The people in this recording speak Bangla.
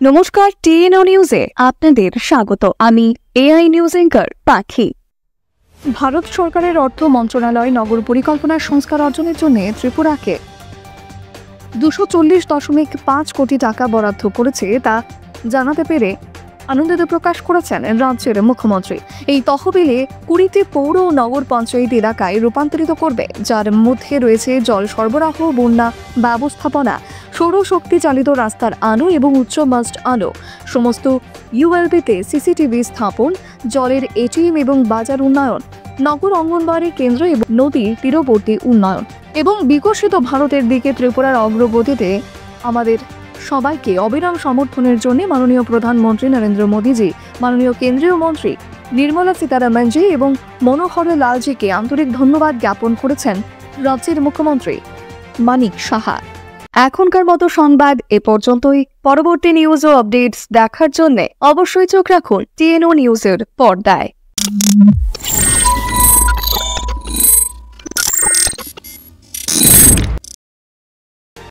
নমস্কার, টিএনও নিউজে আপনাদের স্বাগত। আমি এআই নিউজ অ্যাঙ্কার পাখি। ভারত সরকারের অর্থ মন্ত্রণালয় নগর পরিকল্পনার সংস্কার অর্জনের জন্য ত্রিপুরাকে 240.5 কোটি টাকা বরাদ্দ করেছে তা জানাতে পেরে আনন্দিত প্রকাশ করেছেন রাজ্যের মুখ্যমন্ত্রী। এই তহবিলে 20টি পৌর ও নগর পঞ্চায়েত এলাকায় রূপান্তরিত করবে, যার মধ্যে রয়েছে জল সরবরাহ, বন্যা ব্যবস্থাপনা, সৌরশক্তি চালিত রাস্তার আলো এবং উচ্চ মাস্ট আলো, সমস্ত ইউএলবিতে সিসিটিভি স্থাপন, জলের এটিএম এবং বাজার উন্নয়ন, নগর অঙ্গনবাড়ি কেন্দ্র এবং নদীর তীরবর্তী উন্নয়ন এবং বিকশিত ভারতের দিকে ত্রিপুরার অগ্রগতিতে আমাদের সবাইকে অবিরাম সমর্থনের জন্য মাননীয় প্রধানমন্ত্রী নরেন্দ্র মোদীজি, মাননীয় কেন্দ্রীয় মন্ত্রী নির্মলা সীতারামনজি এবং মনোহর লালজিকে আন্তরিক ধন্যবাদ জ্ঞাপন করেছেন রাজ্যের মুখ্যমন্ত্রী মানিক সাহা। এখনকার মতো সংবাদ এ পর্যন্তই। পরবর্তী নিউজ ও আপডেটস দেখার জন্য অবশ্যই চোখ রাখুন টিএনও নিউজের পর্দায়।